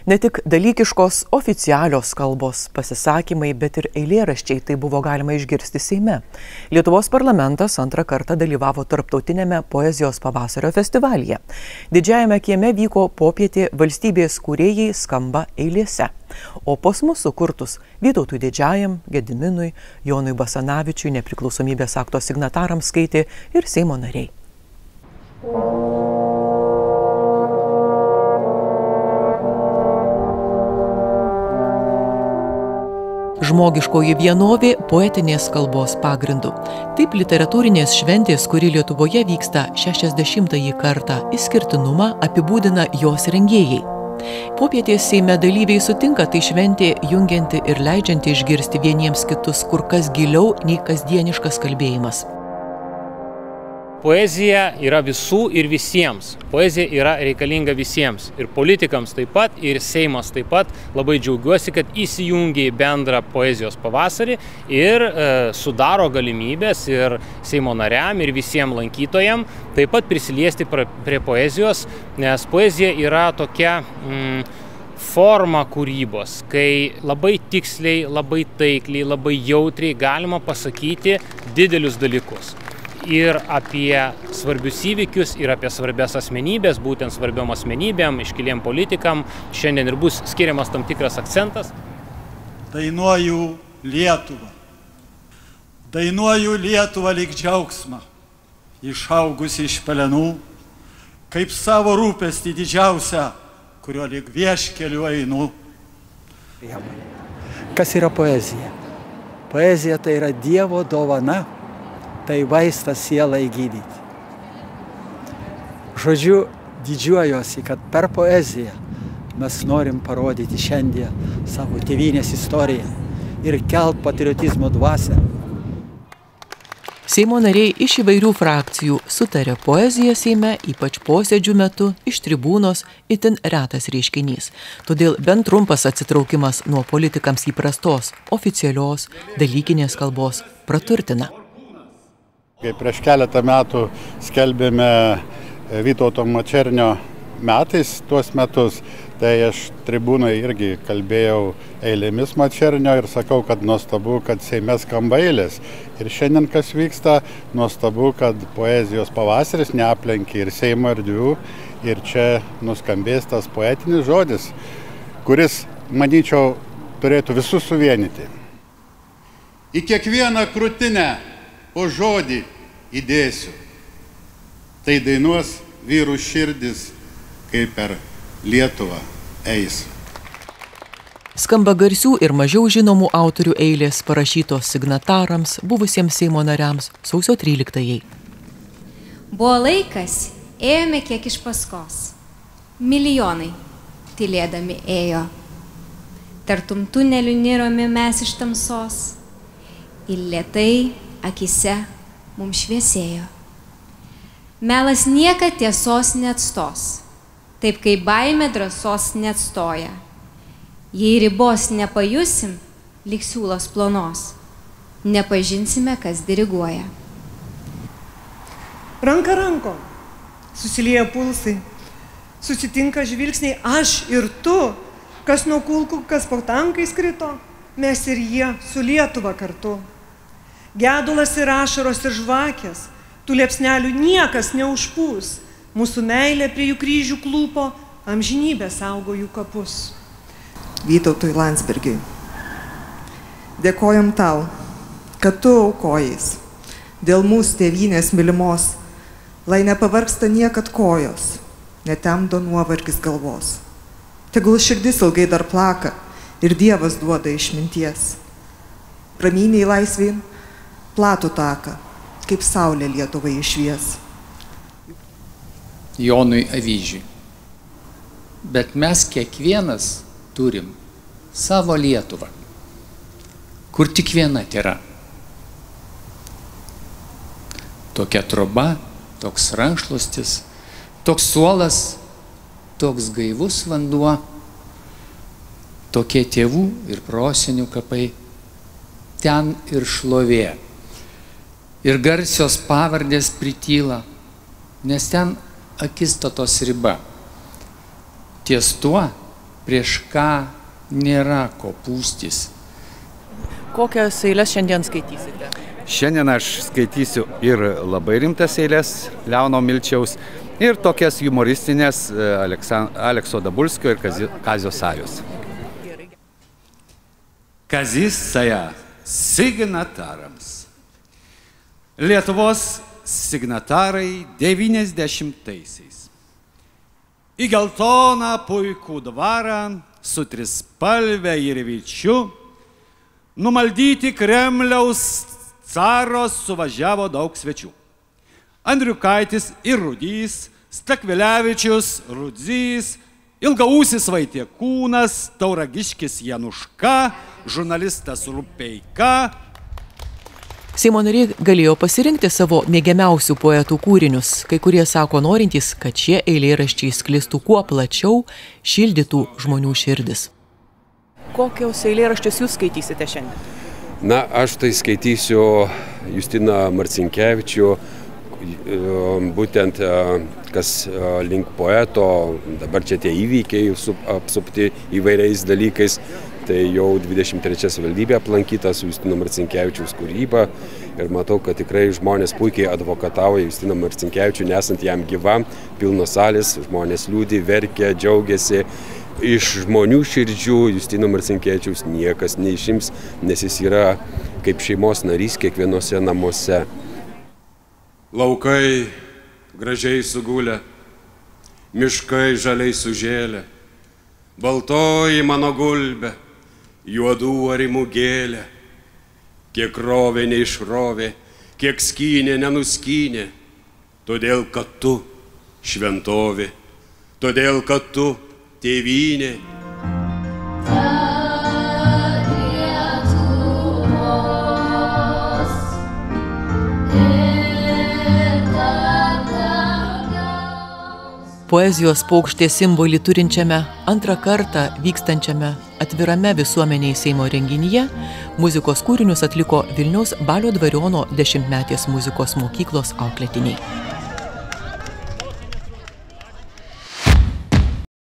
Ne tik dalykiškos oficialios kalbos, pasisakymai, bet ir eilėraščiai tai buvo galima išgirsti Seime. Lietuvos parlamentas antrą kartą dalyvavo tarptautinėme poezijos pavasario festivalyje. Didžiajame kieme vyko popietė Valstybės kūrėjai skamba eilėse. O posmus sukurtus Vytautui Didžiajam, Gediminui, Jonui Basanavičiui, nepriklausomybės akto signatarams skaitė ir Seimo nariai. Žmogiškoji vienovė poetinės kalbos pagrindu. Taip literatūrinės šventės, kuri Lietuvoje vyksta 60-ąjį kartą, išskirtinumą apibūdina jos rengėjai. Popietės Seime dalyviai sutinka, tai šventė jungianti ir leidžianti išgirsti vieniems kitus kur kas giliau nei kasdieniškas kalbėjimas. Poezija yra visų ir visiems. Poezija yra reikalinga visiems. Ir politikams taip pat, ir Seimas taip pat. Labai džiaugiuosi, kad įsijungia į bendrą poezijos pavasarį ir sudaro galimybės ir Seimo nariam, ir visiems lankytojam taip pat prisiliesti prie poezijos, nes poezija yra tokia forma kūrybos, kai labai tiksliai, labai taikliai, labai jautriai galima pasakyti didelius dalykus. Ir apie svarbius įvykius, ir apie svarbias asmenybės, būtent svarbiom asmenybėm, iškiliem politikam, šiandien ir bus skiriamas tam tikras akcentas. Dainuoju Lietuvą. Dainuoju Lietuvą lyg džiaugsmą, išaugusi iš pelenų, kaip savo rūpestį didžiausią, kurio lyg vieškeliu einu. Kas yra poezija? Poezija tai yra Dievo dovana. Tai vaistas sielai gydyti. Žodžiu, didžiuojuosi, kad per poeziją mes norim parodyti šiandien savo tėvynės istoriją ir kelt patriotizmo dvasią. Seimo nariai iš įvairių frakcijų sutarė, poezija Seime, ypač posėdžių metu, iš tribūnos itin retas reiškinys. Todėl bent trumpas atsitraukimas nuo politikams įprastos, oficialios, dalykinės kalbos praturtina. Kai prieš keletą metų skelbėme Vytauto Mačernio metais tuos metus, tai aš tribūnoje irgi kalbėjau eilėmis Mačernio ir sakau, kad nuostabu, kad Seime skamba eilės. Ir šiandien kas vyksta, nuostabu, kad poezijos pavasaris neaplenkė ir Seimo erdvių ir čia nuskambės tas poetinis žodis, kuris, manyčiau, turėtų visus suvienyti. Į kiekvieną krūtinę po žodį įdėsiu. Tai dainuos vyrų širdis, kaip per Lietuvą eis. Skamba garsių ir mažiau žinomų autorių eilės parašytos signatarams, buvusiems Seimo nariams sausio 13-ąjai. Buvo laikas, ėjome kiek iš paskos. Milijonai tylėdami ėjo. Tartum tunelių nirome mes iš tamsos. Ir lėtai akise mums šviesėjo. Melas niekad tiesos neatstos, taip kaip baimė drąsos neatstoja. Jei ribos nepajusim, lyg siūlos plonos, nepažinsime, kas diriguoja. Ranka ranko, susilieja pulsai, susitinka žvilgsniai aš ir tu, kas nuo kulkų, kas po tankais krito, mes ir jie su Lietuva kartu. Gedulas ir ašaros ir žvakės, tų liepsnelių niekas neužpūs, mūsų meilė prie jų kryžių klūpo, amžinybė saugo jų kapus. Vytautui Landsbergiui. Dėkojam tau, kad tu aukojais, dėl mūsų tėvynės mylimos, lai nepavargsta niekad kojos, netemdo nuovargis galvos. Tegul širdis ilgai dar plaka ir Dievas duoda išminties. Ramyniai laisvėn platų taką, kaip saulė Lietuvai išvies. Jonui Avyžiui. Bet mes kiekvienas turim savo Lietuvą, kur tik viena tėra. Tokia troba, toks rankšluostis, toks suolas, toks gaivus vanduo, tokie tėvų ir prosenių kapai, ten ir šlovė. Ir garsios pavardės prityla, nes ten akistatos riba. Ties tuo prieš ką nėra ko pūstis. Kokias eiles šiandien skaitysite? Šiandien aš skaitysiu ir labai rimtas eiles Leono Milčiaus, ir tokias humoristinės Alekso Dabulskio ir Kazio Sajos. Kazys Saja signatarams. Lietuvos signatarai 90-aisiais. Į geltoną puikų dvarą su trispalve ir vyčiu numaldyti Kremliaus caro suvažiavo daug svečių. Andriukaitis ir Rudys, Stakvilevičius, Rudzys, Ilgaūsis Vaitiekūnas, Tauragiškis Januška, žurnalistas Rupeika. Seimo nariai galėjo pasirinkti savo mėgiamiausių poetų kūrinius. Kai kurie sako norintys, kad šie eilėraščiai sklistų kuo plačiau, šildytų žmonių širdis. Kokius eilėraščius jūs skaitysite šiandien? Na, aš tai skaitysiu Justiną Marcinkevičių, būtent kas link poeto, dabar čia tie įvykiai apsupti įvairiais dalykais. Tai jau 23 savivaldybė aplankyta su Justino Marcinkevičiaus kūryba ir matau, kad tikrai žmonės puikiai advokatavo Justiną Marcinkevičių, nesant jam gyvam, pilnos salės, žmonės liūdi, verkia, džiaugiasi. Iš žmonių širdžių Justino Marcinkevičiaus niekas neišims, nes jis yra kaip šeimos narys kiekvienose namuose. Laukai gražiai sugulę, miškai žaliai sužėlę, baltoji mano gulbė, juodų arimų gėlė, kiek rovė neišrovė, kiek skynė nenuskynė, todėl kad tu šventovė, todėl kad tu tėvynė. Poezijos paukštės simbolį turinčiame antrą kartą vykstančiame atvirame visuomeniai Seimo renginyje muzikos kūrinius atliko Vilniaus Balio Dvariono 10-metės muzikos mokyklos auklėtiniai.